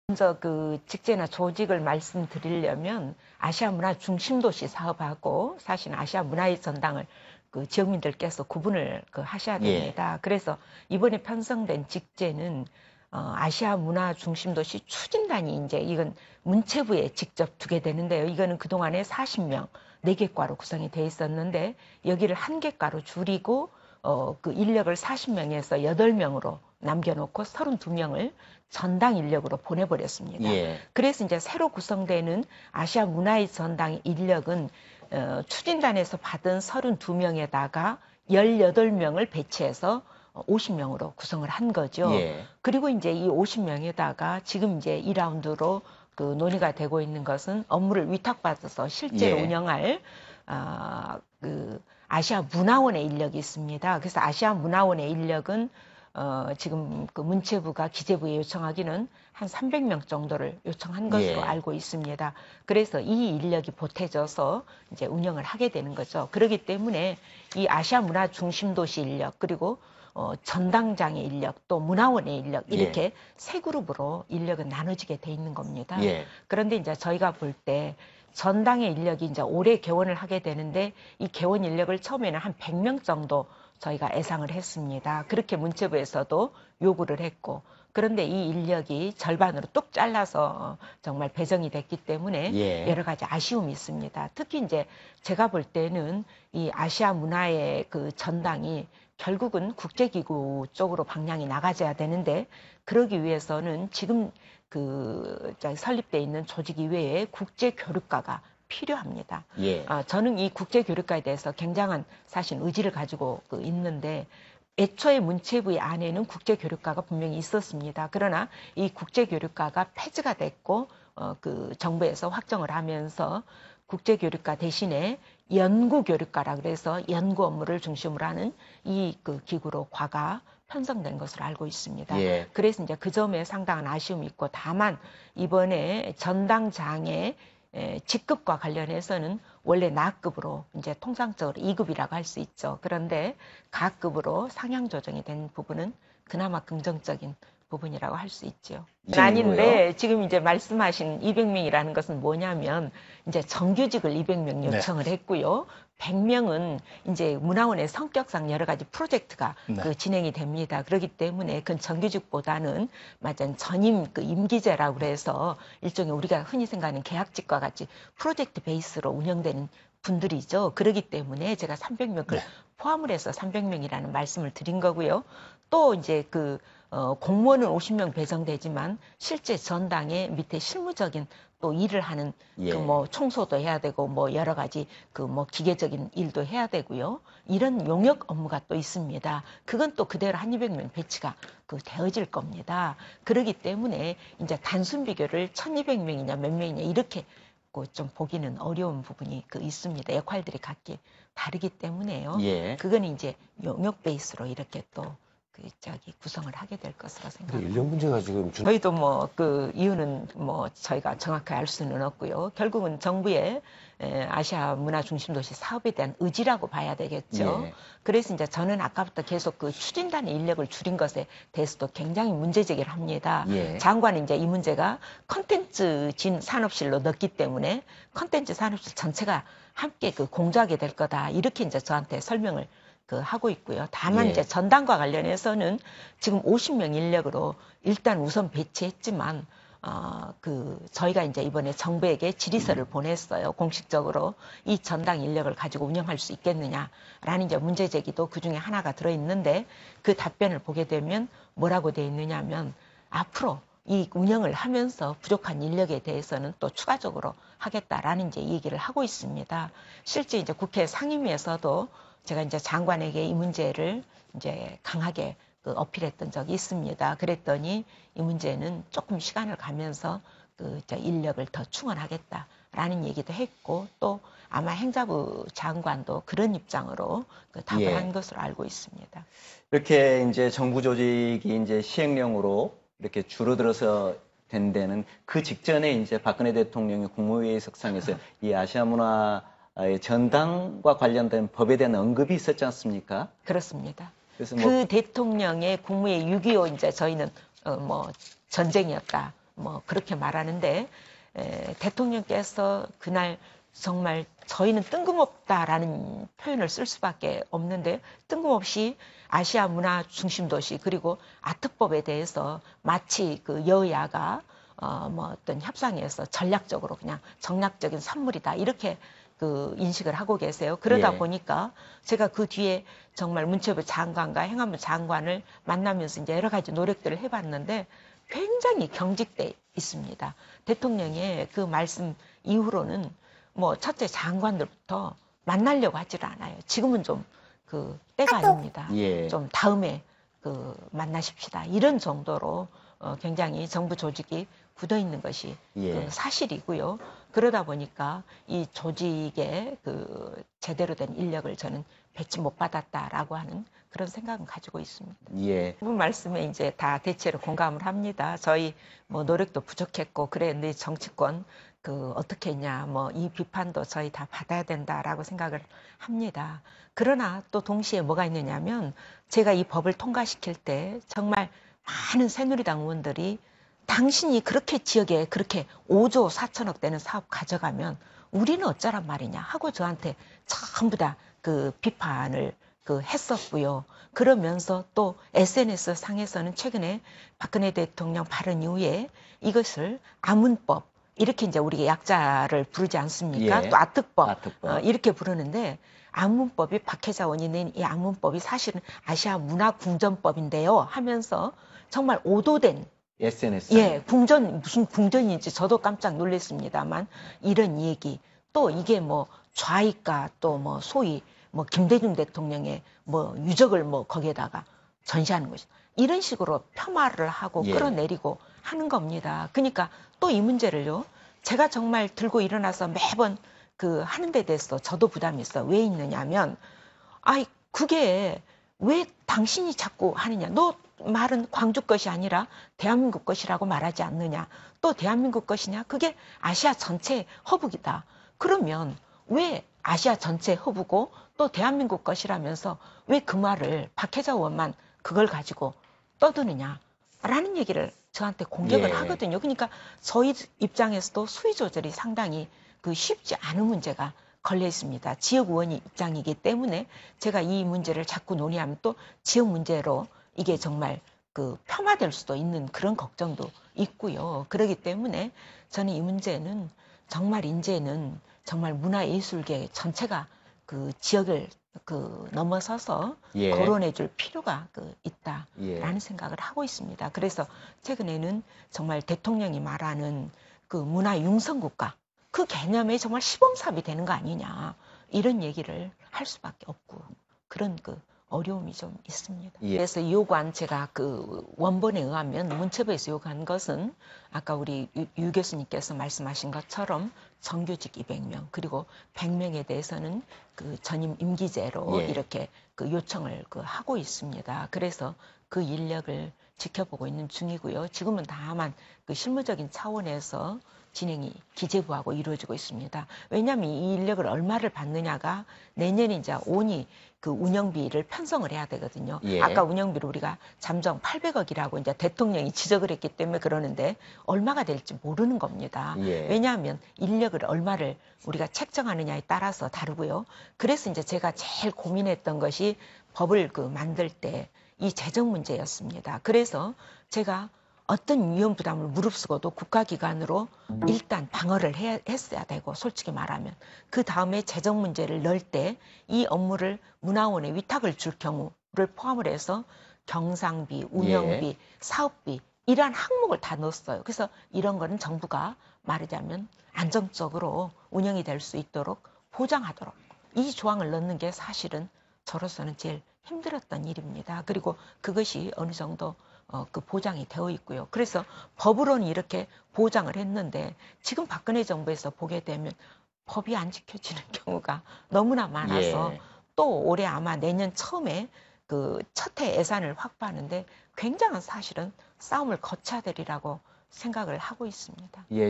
먼저 그 직제나 조직을 말씀드리려면 아시아 문화 중심도시 사업하고 사실 아시아 문화의 전당을 그 지역민들께서 구분을 하셔야 됩니다. 그래서 이번에 편성된 직제는 아시아 문화 중심도시 추진단이 이제 이건 문체부에 직접 두게 되는데요. 이거는 그동안에 40명, 4개 과로 구성이 돼 있었는데 여기를 1개 과로 줄이고 그 인력을 40명에서 8명으로 남겨놓고 32명을 전당 인력으로 보내버렸습니다. 그래서 이제 새로 구성되는 아시아 문화의 전당 인력은 추진단에서 받은 32명에다가 18명을 배치해서 50명으로 구성을 한 거죠. 그리고 이제 이 50명에다가 지금 이제 2라운드로 그 논의가 되고 있는 것은 업무를 위탁받아서 실제로 운영할 그 아시아 문화원의 인력이 있습니다. 그래서 아시아 문화원의 인력은 지금 그 문체부가 기재부에 요청하기는 한 300명 정도를 요청한 것으로 알고 있습니다. 그래서 이 인력이 보태져서 이제 운영을 하게 되는 거죠. 그렇기 때문에 이 아시아 문화 중심도시 인력 그리고 전당장의 인력 또 문화원의 인력 이렇게 세 그룹으로 인력은 나눠지게 돼 있는 겁니다. 그런데 이제 저희가 볼 때 전당의 인력이 이제 올해 개원을 하게 되는데 이 개원 인력을 처음에는 한 100명 정도 저희가 예상을 했습니다. 그렇게 문체부에서도 요구를 했고 그런데 이 인력이 절반으로 뚝 잘라서 정말 배정이 됐기 때문에 여러 가지 아쉬움이 있습니다. 특히 이제 제가 볼 때는 이 아시아 문화의 그 전당이 결국은 국제기구 쪽으로 방향이 나가져야 되는데 그러기 위해서는 지금 그 설립되어 있는 조직 이외에 국제교류과가 필요합니다. 저는 이 국제교류과에 대해서 굉장한 사실 의지를 가지고 있는데 애초에 문체부의 안에는 국제교류과가 분명히 있었습니다. 그러나 이 국제교류과가 폐지가 됐고 그 정부에서 확정을 하면서 국제교류과 대신에 연구교류과라 그래서 연구 업무를 중심으로 하는 이 그 기구로 과가 편성된 것으로 알고 있습니다. 그래서 이제 그 점에 상당한 아쉬움이 있고 다만 이번에 전당장의 직급과 관련해서는 원래 나급으로 이제 통상적으로 2급이라고 할 수 있죠. 그런데 가급으로 상향 조정이 된 부분은 그나마 긍정적인 부분이라고 할 수 있죠. 아닌데 지금 이제 말씀하신 200명이라는 것은 뭐냐면 이제 정규직을 200명 요청을 했고요. 100명은 이제 문화원의 성격상 여러 가지 프로젝트가 그 진행이 됩니다. 그렇기 때문에 그 정규직보다는 맞은 전임 그 임기제라고 그래서 일종의 우리가 흔히 생각하는 계약직과 같이 프로젝트 베이스로 운영되는 분들이죠. 그렇기 때문에 제가 300명을 포함을 해서 300명이라는 말씀을 드린 거고요. 또 이제 그 공무원은 50명 배정되지만 실제 전당에 밑에 실무적인 또 일을 하는 그 뭐 청소도 해야 되고 뭐 여러 가지 그 뭐 기계적인 일도 해야 되고요. 이런 용역 업무가 또 있습니다. 그건 또 그대로 한 200명 배치가 되어질 겁니다. 그렇기 때문에 이제 단순 비교를 1200명이냐 몇 명이냐 이렇게 좀 보기는 어려운 부분이 있습니다. 역할들이 각기 다르기 때문에요. 그건 이제 용역 베이스로 이렇게 또 구성을 하게 될 것으로 생각합니다. 인력 문제가 지금 저희도 뭐 그 이유는 뭐 저희가 정확히 알 수는 없고요. 결국은 정부의 아시아 문화 중심도시 사업에 대한 의지라고 봐야 되겠죠. 그래서 이제 저는 아까부터 계속 그 추진단의 인력을 줄인 것에 대해서도 굉장히 문제 제기를 합니다. 장관은 이제 이 문제가 컨텐츠 진 산업실로 넣기 때문에 컨텐츠 산업실 전체가 함께 공조하게 될 거다. 이렇게 이제 저한테 설명을 하고 있고요. 다만 이제 전당과 관련해서는 지금 50명 인력으로 일단 우선 배치했지만 저희가 이제 이번에 정부에게 질의서를 보냈어요. 공식적으로 이 전당 인력을 가지고 운영할 수 있겠느냐라는 이제 문제 제기도 그 중에 하나가 들어있는데 그 답변을 보게 되면 뭐라고 돼 있느냐면 앞으로 이 운영을 하면서 부족한 인력에 대해서는 또 추가적으로 하겠다라는 이제 얘기를 하고 있습니다. 실제 이제 국회 상임위에서도 제가 이제 장관에게 이 문제를 이제 강하게 어필했던 적이 있습니다. 그랬더니 이 문제는 조금 시간을 가면서 인력을 더 충원하겠다라는 얘기도 했고 또 아마 행자부 장관도 그런 입장으로 답을 한 것으로 알고 있습니다. 이렇게 이제 정부 조직이 이제 시행령으로 이렇게 줄어들어서 된 데는 그 직전에 이제 박근혜 대통령이 국무회의 석상에서 이 아시아 문화 전당과 관련된 법에 대한 언급이 있었지 않습니까? 그렇습니다. 그래서 그 대통령의 국무회의 6.25 이제 저희는 뭐 전쟁이었다. 뭐 그렇게 말하는데 대통령께서 그날 정말 저희는 뜬금없다라는 표현을 쓸 수밖에 없는데 뜬금없이 아시아 문화 중심 도시 그리고 아트법에 대해서 마치 그 여야가 뭐 어떤 협상에서 전략적으로 그냥 정략적인 선물이다 이렇게 그 인식을 하고 계세요. 그러다 예. 보니까 제가 그 뒤에 정말 문체부 장관과 행안부 장관을 만나면서 이제 여러 가지 노력들을 해봤는데 굉장히 경직돼 있습니다. 대통령의 그 말씀 이후로는 뭐 첫째 장관들부터 만나려고 하지를 않아요. 지금은 좀 그 때가 아닙니다. 예. 좀 다음에 그 만나십시다. 이런 정도로 굉장히 정부 조직이 굳어 있는 것이 예. 그 사실이고요. 그러다 보니까 이 조직에 그 제대로 된 인력을 저는 배치 못 받았다라고 하는 그런 생각은 가지고 있습니다. 예. 그 말씀에 이제 다 대체로 공감을 합니다. 저희 뭐 노력도 부족했고 그랬는데 정치권 그 어떻게 했냐 뭐 이 비판도 저희 다 받아야 된다라고 생각을 합니다. 그러나 또 동시에 뭐가 있느냐면 제가 이 법을 통과시킬 때 정말 많은 새누리당 의원들이 당신이 그렇게 지역에 그렇게 5조 4천억 되는 사업 가져가면 우리는 어쩌란 말이냐 하고 저한테 전부 다 그 비판을 그 했었고요. 그러면서 또 SNS 상에서는 최근에 박근혜 대통령 발언 이후에 이것을 아문법 이렇게 이제 우리가 약자를 부르지 않습니까? 예. 또 아특법, 아특법. 이렇게 부르는데 아문법이 박혜자 원이 낸 이 아문법이 사실은 아시아 문화궁전법인데요 하면서 정말 오도된 SNS. 예, 궁전, 무슨 궁전인지 저도 깜짝 놀랐습니다만, 이런 얘기, 또 이게 뭐 좌익과 또 뭐 소위 뭐 김대중 대통령의 뭐 유적을 뭐 거기에다가 전시하는 것이 이런 식으로 폄하를 하고 예. 끌어내리고 하는 겁니다. 그러니까 또 이 문제를요, 제가 정말 들고 일어나서 매번 그 하는 데 대해서 저도 부담이 있어. 왜 있느냐면, 아이, 그게 왜 당신이 자꾸 하느냐. 너 말은 광주 것이 아니라 대한민국 것이라고 말하지 않느냐. 또 대한민국 것이냐. 그게 아시아 전체 허브이다. 그러면 왜 아시아 전체 허브고 또 대한민국 것이라면서 왜 그 말을 박혜자 의원만 그걸 가지고 떠드느냐. 라는 얘기를 저한테 공격을 예. 하거든요. 그러니까 저희 입장에서도 수위 조절이 상당히 그 쉽지 않은 문제가 걸려 있습니다. 지역 의원이 입장이기 때문에 제가 이 문제를 자꾸 논의하면 또 지역 문제로 이게 정말 그 폄하될 수도 있는 그런 걱정도 있고요. 그렇기 때문에 저는 이 문제는 정말 이제는 정말 문화예술계 전체가 그 지역을 그 넘어서서 예. 거론해 줄 필요가 그 있다라는 예. 생각을 하고 있습니다. 그래서 최근에는 정말 대통령이 말하는 그 문화 융성국가 그 개념에 정말 시범삽이 되는 거 아니냐 이런 얘기를 할 수밖에 없고 그런 그 어려움이 좀 있습니다. 예. 그래서 요구한 제가 그 원본에 의하면 문체부에서 요구한 것은 아까 우리 유 교수님께서 말씀하신 것처럼 정규직 200명 그리고 100명에 대해서는 그 전임 임기제로 예. 이렇게 그 요청을 그 하고 있습니다. 그래서 그 인력을 지켜보고 있는 중이고요. 지금은 다만 그 실무적인 차원에서 진행이 기재부하고 이루어지고 있습니다. 왜냐하면 이 인력을 얼마를 받느냐가 내년에 이제 온이 그 운영비를 편성을 해야 되거든요. 예. 아까 운영비를 우리가 잠정 800억이라고 이제 대통령이 지적을 했기 때문에 그러는데 얼마가 될지 모르는 겁니다. 예. 왜냐하면 인력을 얼마를 우리가 책정하느냐에 따라서 다르고요. 그래서 이제 제가 제일 고민했던 것이 법을 그 만들 때 이 재정 문제였습니다. 그래서 제가 어떤 위험 부담을 무릅쓰고도 국가기관으로 일단 방어를 했어야 되고 솔직히 말하면 그 다음에 재정 문제를 넣을 때 이 업무를 문화원에 위탁을 줄 경우를 포함을 해서 경상비, 운영비, 예. 사업비 이러한 항목을 다 넣었어요. 그래서 이런 거는 정부가 말하자면 안정적으로 운영이 될 수 있도록 보장하도록 이 조항을 넣는 게 사실은 저로서는 제일 힘들었던 일입니다. 그리고 그것이 어느 정도 그 보장이 되어 있고요. 그래서 법으로는 이렇게 보장을 했는데 지금 박근혜 정부에서 보게 되면 법이 안 지켜지는 경우가 너무나 많아서 예. 또 올해 아마 내년 처음에 그 첫 해 예산을 확보하는데 굉장한 사실은 싸움을 거쳐야 되리라고 생각을 하고 있습니다. 예.